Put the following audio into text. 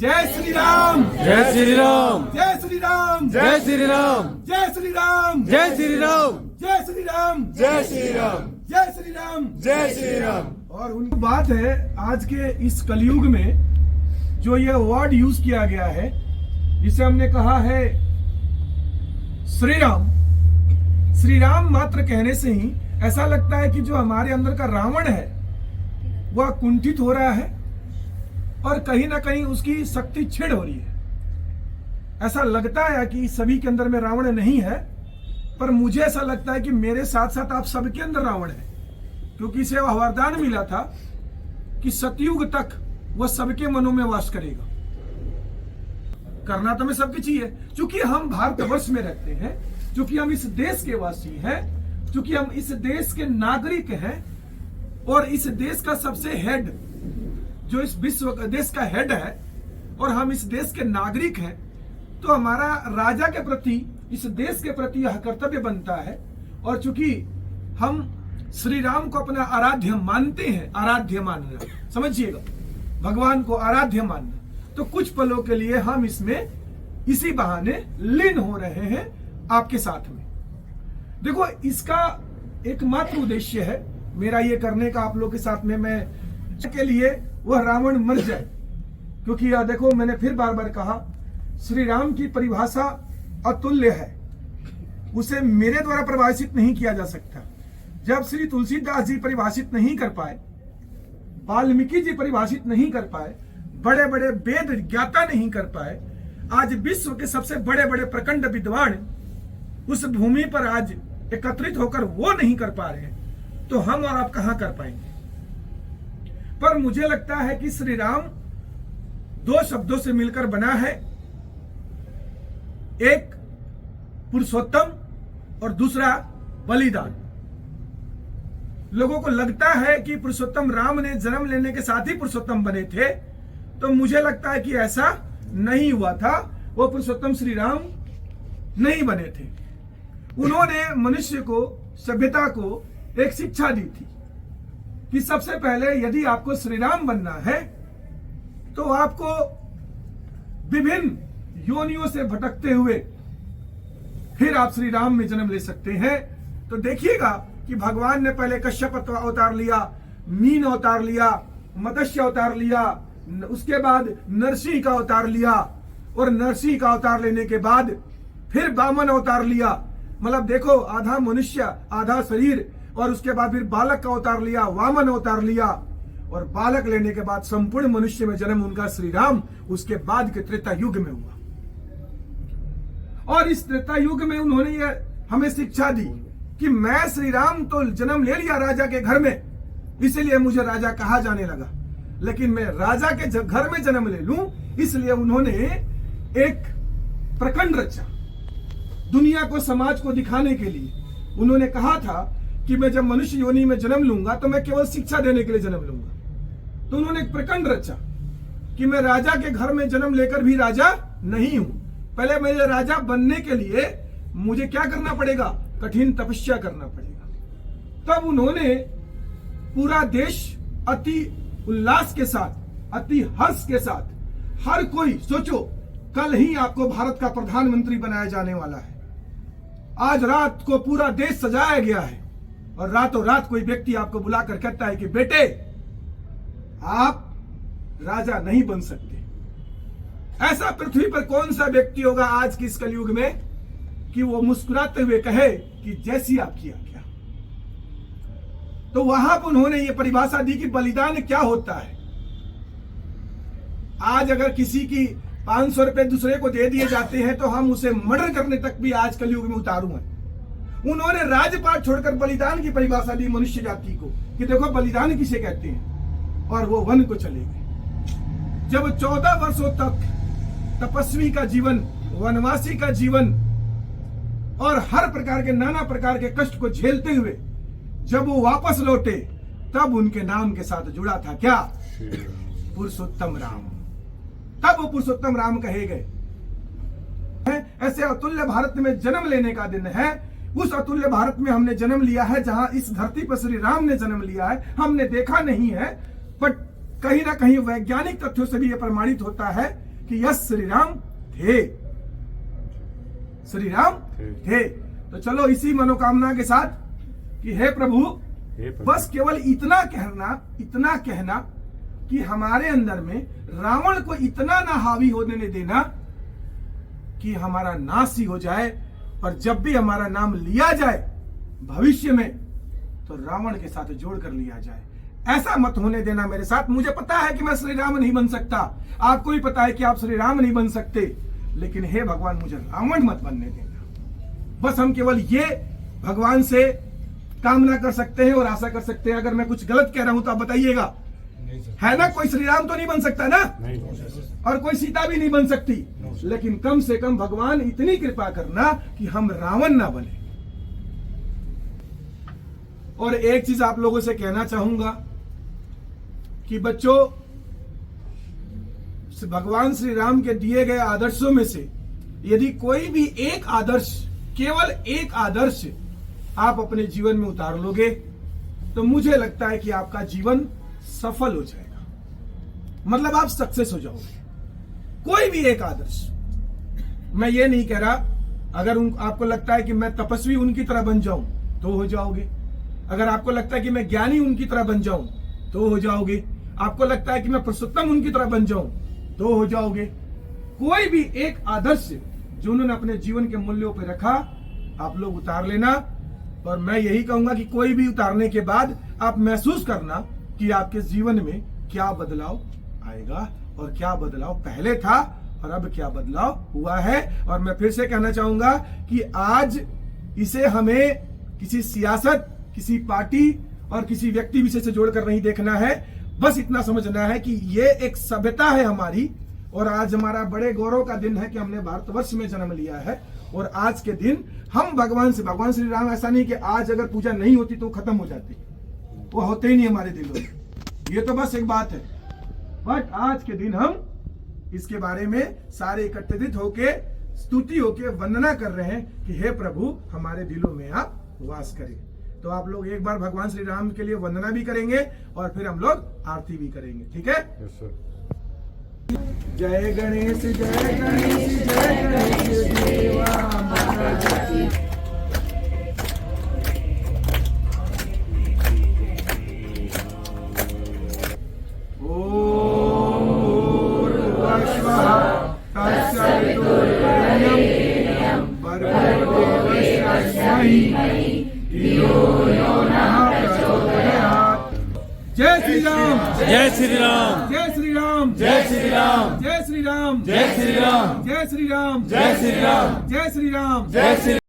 जय श्री राम, जय श्री राम, जय श्री राम, जय श्री राम, जय श्री राम, जय श्री राम, जय श्री राम, जय श्री राम, जय श्री राम, जय श्री राम। और उनकी बात है आज के इस कलयुग में जो ये वर्ड यूज किया गया है, जिसे हमने कहा है श्री राम। श्री राम मात्र कहने से ही ऐसा लगता है कि जो हमारे अंदर का रावण है वह कुंठित हो रहा है और कहीं ना कहीं उसकी शक्ति छिड़ हो रही है। ऐसा लगता है कि सभी के अंदर में रावण नहीं है, पर मुझे ऐसा लगता है कि मेरे साथ साथ आप सबके अंदर रावण है, क्योंकि इसे वह वरदान मिला था कि सतयुग तक वह सबके मनों में वास करेगा। करना तो हमें सबकी चाहिए, क्योंकि हम भारतवर्ष में रहते हैं, क्योंकि हम इस देश के वासी हैं, क्योंकि हम इस देश के नागरिक हैं और इस देश का सबसे हेड, जो इस विश्व देश का हेड है और हम इस देश के नागरिक हैं, तो हमारा राजा के प्रति, इस देश के प्रति यह कर्तव्य बनता है। और चूंकि हम श्री राम को अपना आराध्य मानते हैं, आराध्य मानना समझिएगा, भगवान को आराध्य मानना, तो कुछ पलों के लिए हम इसमें इसी बहाने लीन हो रहे हैं आपके साथ में। देखो, इसका एकमात्र उद्देश्य है मेरा ये करने का आप लोग के साथ में, मैं के लिए वह रावण मर जाए। क्योंकि यह देखो, मैंने फिर बार बार कहा, श्री राम की परिभाषा अतुल्य है, उसे मेरे द्वारा परिभाषित नहीं किया जा सकता। जब श्री तुलसीदास जी परिभाषित नहीं कर पाए, वाल्मीकि जी परिभाषित नहीं कर पाए, बड़े बड़े वेद ज्ञाता नहीं कर पाए, आज विश्व के सबसे बड़े बड़े प्रखंड विद्वान उस भूमि पर आज एकत्रित होकर वो नहीं कर पा रहे हैं, तो हम और आप कहां कर पाएंगे। पर मुझे लगता है कि श्री राम दो शब्दों से मिलकर बना है, एक पुरुषोत्तम और दूसरा बलिदान। लोगों को लगता है कि पुरुषोत्तम राम ने जन्म लेने के साथ ही पुरुषोत्तम बने थे, तो मुझे लगता है कि ऐसा नहीं हुआ था। वो पुरुषोत्तम श्री राम नहीं बने थे। उन्होंने मनुष्य को, सभ्यता को एक शिक्षा दी थी कि सबसे पहले यदि आपको श्री राम बनना है तो आपको विभिन्न योनियों से भटकते हुए फिर आप श्री राम में जन्म ले सकते हैं। तो देखिएगा कि भगवान ने पहले कश्यप अवतार लिया, मीन अवतार लिया, मत्स्य अवतार लिया, उसके बाद नरसिंह का अवतार लिया, और नरसिंह का अवतार लेने के बाद फिर वामन अवतार लिया। मतलब देखो, आधा मनुष्य आधा शरीर, और उसके बाद फिर बालक का अवतार लिया, वामन अवतार लिया, और बालक लेने के बाद संपूर्ण मनुष्य में जन्म उनका श्री राम उसके बाद के त्रेता युग में हुआ। और इस त्रेता युग में उन्होंने ये हमें शिक्षा दी कि मैं श्री राम तो जन्म ले लिया राजा के घर में, इसलिए मुझे राजा कहा जाने लगा, लेकिन मैं राजा के घर में जन्म ले लूं, इसलिए उन्होंने एक प्रखंड रचा दुनिया को, समाज को दिखाने के लिए। उन्होंने कहा था कि मैं जब मनुष्य योनि में जन्म लूंगा तो मैं केवल शिक्षा देने के लिए जन्म लूंगा। तो उन्होंने एक प्रखंड रचा कि मैं राजा के घर में जन्म लेकर भी राजा नहीं हूं, पहले मेरे राजा बनने के लिए मुझे क्या करना पड़ेगा, कठिन तपस्या करना पड़ेगा। तब उन्होंने पूरा देश अति उल्लास के साथ, अति हर्ष के साथ, हर कोई सोचो, कल ही आपको भारत का प्रधानमंत्री बनाया जाने वाला है। आज रात को पूरा देश सजाया गया है और रातों रात कोई व्यक्ति आपको बुलाकर कहता है कि बेटे आप राजा नहीं बन सकते। ऐसा पृथ्वी पर कौन सा व्यक्ति होगा आज के इस कलयुग में कि वो मुस्कुराते हुए कहे कि जैसी आप किया क्या। तो वहां पर उन्होंने ये परिभाषा दी कि बलिदान क्या होता है। आज अगर किसी की 500 रुपए दूसरे को दे दिए जाते हैं तो हम उसे मर्डर करने तक भी आज कलयुग में उतारू हैं। उन्होंने राजपाट छोड़कर बलिदान की परिभाषा दी मनुष्य जाति को कि देखो बलिदान किसे कहते हैं, और वो वन को चले गए। जब 14 वर्षों तक तपस्वी का जीवन, वनवासी का जीवन और हर प्रकार के नाना प्रकार के कष्ट को झेलते हुए जब वो वापस लौटे, तब उनके नाम के साथ जुड़ा था क्या, पुरुषोत्तम राम। तब वो पुरुषोत्तम राम कहे गए। ऐसे अतुल्य भारत में जन्म लेने का दिन है। उस अतुल्य भारत में हमने जन्म लिया है जहां इस धरती पर श्री राम ने जन्म लिया है। हमने देखा नहीं है, पर कहीं ना कहीं वैज्ञानिक तथ्यों से भी यह प्रमाणित होता है कि यस श्री राम थे, श्री राम थे। तो चलो इसी मनोकामना के साथ कि हे प्रभु, बस केवल इतना कहना कि हमारे अंदर में रावण को इतना ना हावी होने देना कि हमारा नाश ही हो जाए, और जब भी हमारा नाम लिया जाए भविष्य में तो रावण के साथ जोड़ कर लिया जाए। ऐसा मत होने देना मेरे साथ। मुझे पता है कि मैं श्री राम नहीं बन सकता, आपको भी पता है कि आप श्री राम नहीं बन सकते, लेकिन हे भगवान मुझे रावण मत बनने देना। बस हम केवल ये भगवान से कामना कर सकते हैं और आशा कर सकते हैं। अगर मैं कुछ गलत कह रहा हूं तो आप बताइएगा, है ना? कोई श्री राम तो नहीं बन सकता ना, और कोई सीता भी नहीं बन सकती, लेकिन कम से कम भगवान इतनी कृपा करना कि हम रावण ना बने। और एक चीज आप लोगों से कहना चाहूंगा कि बच्चों, भगवान श्री राम के दिए गए आदर्शों में से यदि कोई भी एक आदर्श, केवल एक आदर्श आप अपने जीवन में उतार लोगे तो मुझे लगता है कि आपका जीवन सफल हो जाएगा, मतलब आप सक्सेस हो जाओगे। कोई भी एक आदर्श, मैं ये नहीं कह रहा, अगर आपको लगता है कि मैं तपस्वी उनकी तरह बन जाऊं तो हो जाओगे, अगर आपको लगता है कि मैं ज्ञानी उनकी तरह बन जाऊं तो हो जाओगे, आपको लगता है कि मैं पुरुषोत्तम उनकी तरह बन जाऊं तो हो जाओगे। कोई भी एक आदर्श जो उन्होंने अपने जीवन के मूल्यों पर रखा आप लोग उतार लेना, और मैं यही कहूंगा कि कोई भी उतारने के बाद आप महसूस करना कि आपके जीवन में क्या बदलाव आएगा, और क्या बदलाव पहले था और अब क्या बदलाव हुआ है। और मैं फिर से कहना चाहूंगा कि आज इसे हमें किसी सियासत, किसी पार्टी और किसी व्यक्ति विशेष से जोड़कर नहीं देखना है। बस इतना समझना है कि ये एक सभ्यता है हमारी, और आज हमारा बड़े गौरव का दिन है कि हमने भारतवर्ष में जन्म लिया है। और आज के दिन हम भगवान श्री राम, ऐसा नहीं कि आज अगर पूजा नहीं होती तो खत्म हो जाती, वो होते ही नहीं हमारे दिलों में, ये तो बस एक बात है। बट आज के दिन हम इसके बारे में सारे एकत्रित होके, स्तुति होके वंदना कर रहे हैं कि हे प्रभु हमारे दिलों में आप वास करें। तो आप लोग एक बार भगवान श्री राम के लिए वंदना भी करेंगे और फिर हम लोग आरती भी करेंगे, ठीक है? Yes sir. जय गणेश जय गणेश जय गणेश देवा महाराज की। ओम भूर्भुवस्सुः तत्सवितुर्वरेण्यं भर्गो देवस्य धीमहि धियो यो नः प्रचोदयात्। जय श्री राम, जय श्री राम, जय श्री राम, जय श्री राम, जय श्री राम, जय श्री राम, जय श्री राम, जय श्री राम, जय श्री राम, जय श्री